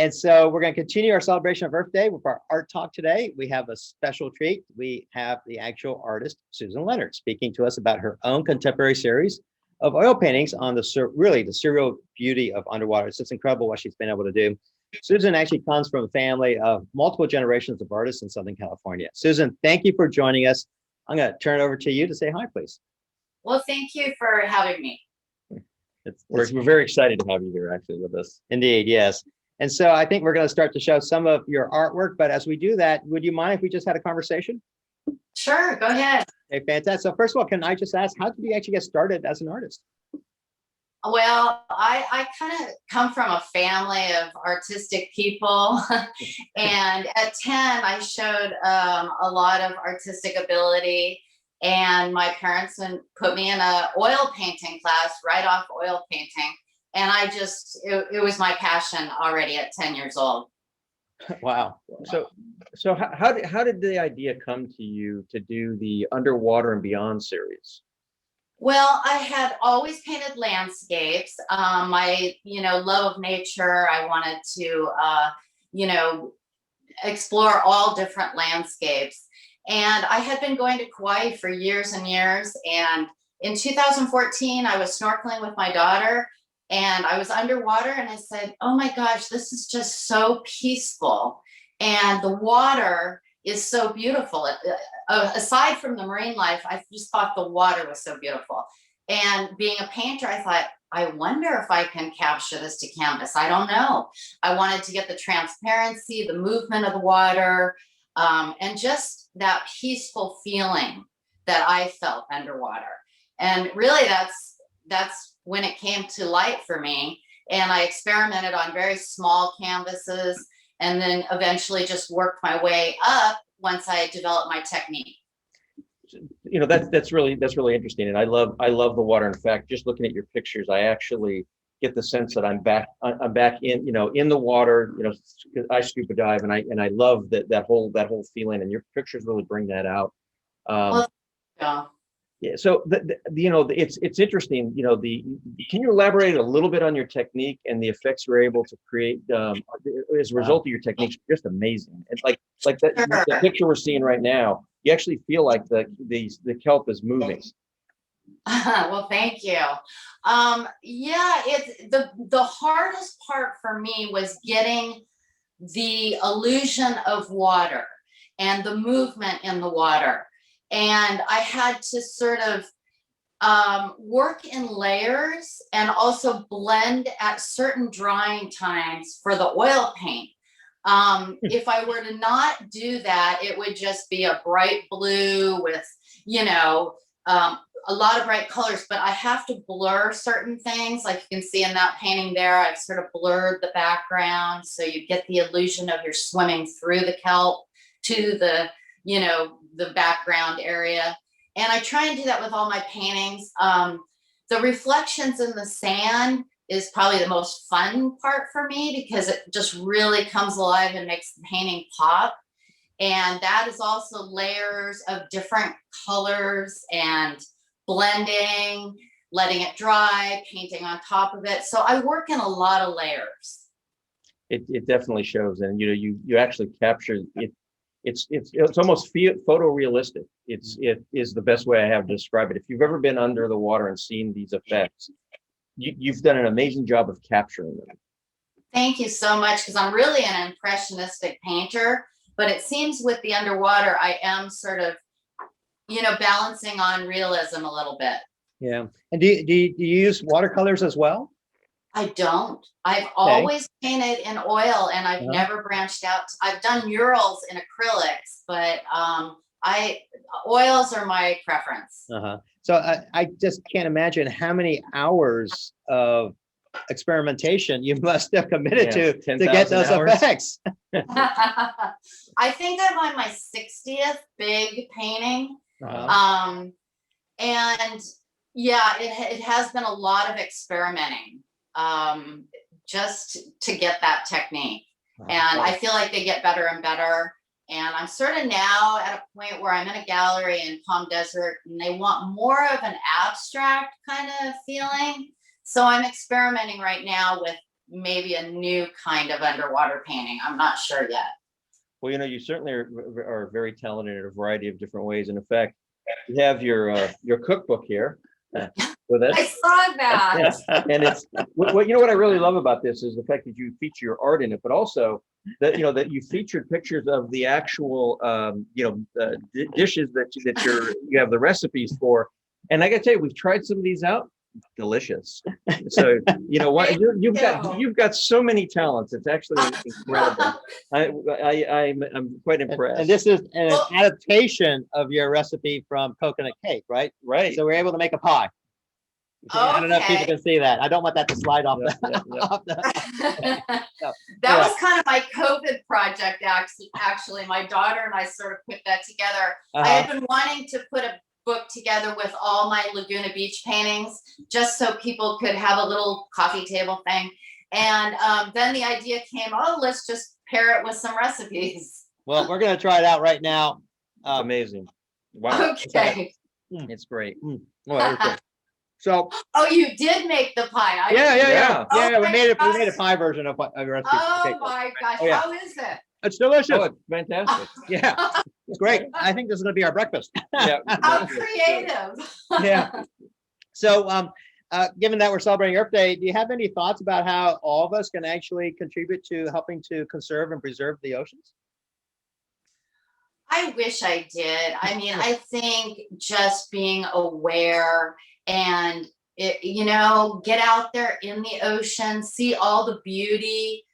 And so we're going to continue our celebration of Earth Day with our art talk today. We have a special treat. We have the actual artist, Susan Leonhard, speaking to us about her own contemporary series of oil paintings on the surreal beauty of underwater. It's just incredible what she's been able to do. Susan actually comes from a family of multiple generations of artists in Southern California. Susan, thank you for joining us. I'm going to turn it over to you to say hi, please. Well, thank you for having me. We're very excited to have you here actually with us. Indeed, yes. And so I think we're going to start to show some of your artwork, but as we do that, would you mind if we just had a conversation? Sure, go ahead. Okay, fantastic. So first of all, can I just ask, how did you actually get started as an artist? Well, I kind of come from a family of artistic people. And at 10, I showed a lot of artistic ability. And my parents put me in an oil painting class, right off oil painting. And it was my passion already at 10 years old. Wow. So how did the idea come to you to do the Underwater and Beyond series? Well, I had always painted landscapes. My, love of nature. I wanted to, explore all different landscapes. And I had been going to Kauai for years and years. And in 2014, I was snorkeling with my daughter and I was underwater and I said, oh my gosh, this is just so peaceful. And the water is so beautiful. Aside from the marine life, I just thought the water was so beautiful. And being a painter, I thought, I wonder if I can capture this to canvas. I don't know. I wanted to get the transparency, the movement of the water, and just that peaceful feeling that I felt underwater. And really that's when it came to light for me. And I experimented on very small canvases and then eventually just worked my way up once I developed my technique. That's really interesting. And I love the water. In fact, just looking at your pictures, I actually get the sense that I'm back in, in the water, I scuba dive and I love that whole feeling, and your pictures really bring that out. Well, yeah. Yeah, so it's interesting. Can you elaborate a little bit on your technique and the effects you're able to create as a result of your techniques? Just amazing. It's like that Sure. the picture we're seeing right now. You actually feel like the kelp is moving. Well, thank you. It's the hardest part for me was getting the illusion of water and the movement in the water. And I had to sort of work in layers and also blend at certain drying times for the oil paint. If I were to not do that, it would just be a bright blue with, a lot of bright colors, but I have to blur certain things. Like you can see in that painting there, I've sort of blurred the background. So you get the illusion of you're swimming through the kelp to the background area. And I try and do that with all my paintings. The reflections in the sand is probably the most fun part for me because it just really comes alive and makes the painting pop. And that is also layers of different colors and blending, letting it dry, painting on top of it. So I work in a lot of layers. It definitely shows, and you actually capture it. It's almost photorealistic. It is the best way I have to describe it. If you've ever been under the water and seen these effects, you've done an amazing job of capturing them. Thank you so much, because I'm really an impressionistic painter, but it seems with the underwater, I am sort of, balancing on realism a little bit. Yeah. And do you use watercolors as well? I don't. I've always painted in oil and I've never branched out. I've done murals in acrylics, but oils are my preference. So I just can't imagine how many hours of experimentation you must have committed to get those effects. I think I'm on my 60th big painting. And yeah, it has been a lot of experimenting just to get that technique. And I feel like they get better and better. And I'm sort of now at a point where I'm in a gallery in Palm Desert and they want more of an abstract kind of feeling. So I'm experimenting right now with maybe a new kind of underwater painting. I'm not sure yet. Well, you certainly are very talented in a variety of different ways. And in fact, you have your cookbook here with us. I saw that. And it's what what I really love about this is the fact that you feature your art in it, but also that that you featured pictures of the actual dishes that you have the recipes for. And I got to tell you, we've tried some of these out. Delicious. So what you've got so many talents. It's actually incredible. I'm quite impressed. And this is an adaptation of your recipe from coconut cake, right? Right. So we're able to make a pie. I don't know if people can see that. I don't want that to slide off That was kind of my COVID project, actually. My daughter and I sort of put that together. I had been wanting to put a book together with all my Laguna Beach paintings, just so people could have a little coffee table thing. And then the idea came, let's just pair it with some recipes. Well, we're going to try it out right now. Amazing. Wow. Okay. It's great. Well, so. You did make the pie. Yeah. Oh We made gosh. a pie version of a recipe. Oh my gosh. Oh, yeah. How is it? It's delicious. Oh, it's fantastic. Yeah, it's great. I think this is going to be our breakfast. Yeah. How creative. Yeah. So, given that we're celebrating Earth Day, do you have any thoughts about how all of us can actually contribute to helping to conserve and preserve the oceans? I wish I did. I mean, I think just being aware and get out there in the ocean, see all the beauty,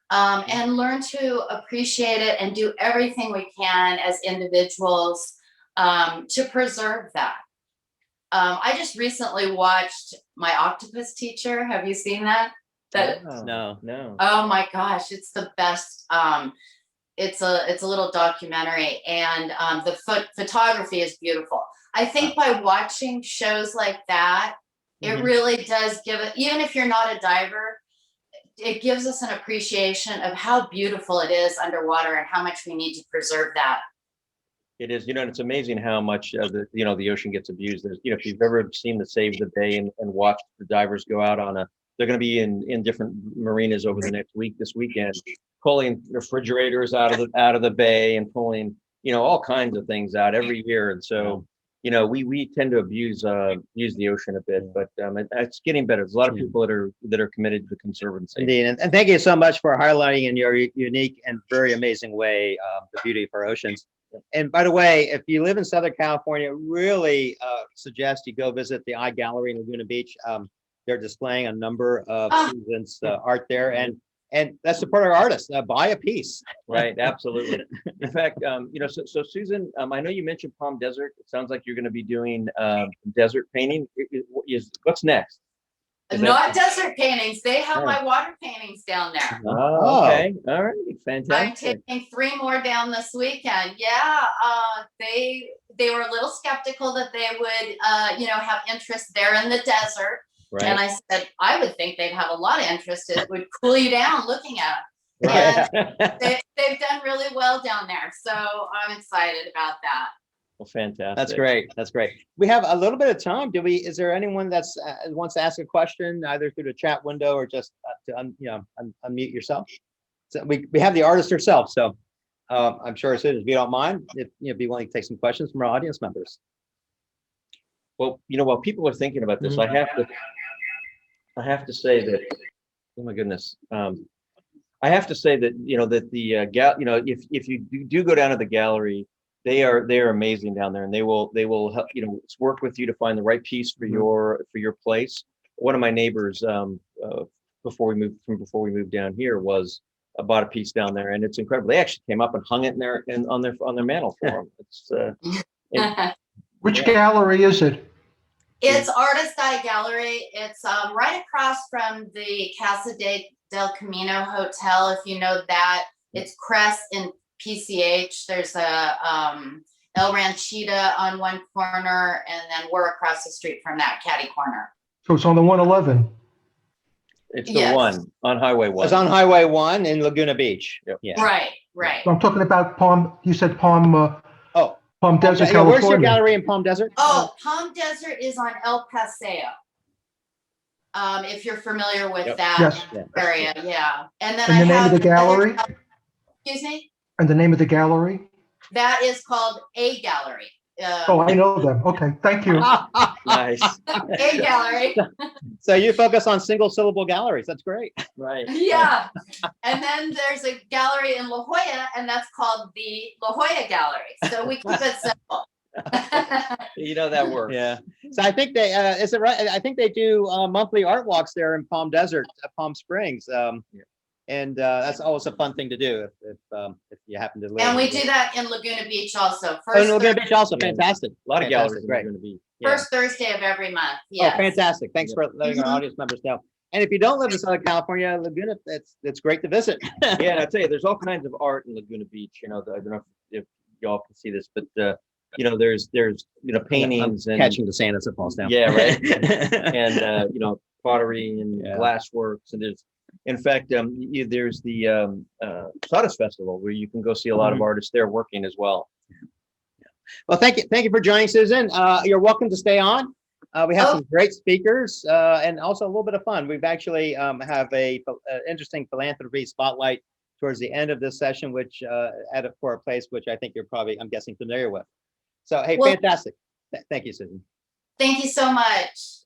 and learn to appreciate it and do everything we can as individuals to preserve that. I just recently watched My Octopus Teacher. Have you seen that? No. Oh my gosh, it's the best. It's a little documentary, and the photography is beautiful. I think by watching shows like that, it really does give it, even if you're not a diver, it gives us an appreciation of how beautiful it is underwater and how much we need to preserve that. It is, and it's amazing how much of the ocean gets abused. There's, if you've ever seen the Save the Day and watched the divers go out they're going to be in different marinas over the next week, this weekend, pulling refrigerators out of the bay and pulling, all kinds of things out every year. And so, we tend to abuse the ocean a bit, but it's getting better. There's a lot of people that are committed to conservancy. Indeed, and thank you so much for highlighting in your unique and very amazing way the beauty of our oceans. And by the way, if you live in Southern California, really suggest you go visit the Eye Gallery in Laguna Beach. They're displaying a number of Susan's art there, and let's support our artists. Buy a piece. Right, absolutely. In fact, so Susan, I know you mentioned Palm Desert. It sounds like you're going to be doing desert painting. What's next? Not desert paintings. They have my water paintings down there. Oh, okay. All right. Fantastic. I'm taking 3 more down this weekend. Yeah. They were a little skeptical that they would, have interest there in the desert. Right. And I said, I would think they'd have a lot of interest. It would cool you down looking at them. Right. And they've done really well down there. So I'm excited about that. Well, fantastic. That's great. We have a little bit of time. Is there anyone that's wants to ask a question either through the chat window or just to unmute yourself? So we have the artist herself. So I'm sure as soon as you don't mind, if be willing to take some questions from our audience members. Well, while people are thinking about this, I have to say that, oh my goodness, I have to say that that the if you do go down to the gallery, they are amazing down there, and they will help work with you to find the right piece for your place. One of my neighbors before we moved down here bought a piece down there, and it's incredible. They actually came up and hung it on their mantle for them. It's Which gallery is it? It's Artist Eye Gallery. It's right across from the Casa del Camino Hotel, if you know that. It's Crest in PCH. There's a El Ranchita on one corner, and then we're across the street from that, catty corner. So it's on the 111. It's the one on Highway 1. It's on Highway 1 in Laguna Beach. Yep. Yeah. Right. So I'm talking about Palm. You said Palm. Palm Desert, yeah, California. where's your gallery in Palm Desert? Oh, Palm Desert is on El Paseo. If you're familiar with Yep. that Yes. area, yeah. And then And I the name have of the another- gallery? Excuse me? And the name of the gallery? That is called A Gallery. Oh, I know them. Okay, thank you. Nice. A Gallery. So you focus on single syllable galleries. That's great. Right. Yeah. And then there's a gallery in La Jolla, and that's called the La Jolla Gallery. So we keep it simple. You know that works. Yeah. So I think they, is it right? I think they do monthly art walks there in Palm Desert, Palm Springs. And that's always a fun thing to do if you happen to live. And we do that in Laguna Beach also. Oh, First, and Laguna Beach also, Yeah. fantastic. A lot of galleries Great. are going to be. First Thursday of every month. Oh, Yes. fantastic. Thanks for letting our Mhm. audience members know. And if you don't live in Southern California, Laguna, it's great to visit. Yeah, and I tell you, there's all kinds of art in Laguna Beach. You know, I don't know if y'all can see this, but you know, there's paintings and Catching the sand as it falls down. Yeah, right. and you know, pottery and Yeah. glass works, and there's, in fact, there's the Sawdust Festival where you can go see a lot of artists there working as well. Well, thank you for joining, Susan. You're welcome to stay on. We have some great speakers and also a little bit of fun. We've actually have a interesting philanthropy spotlight towards the end of this session, which for a place which I think you're probably, I'm guessing, familiar with. So, hey, Well- fantastic. Thank you, Susan. Thank you so much.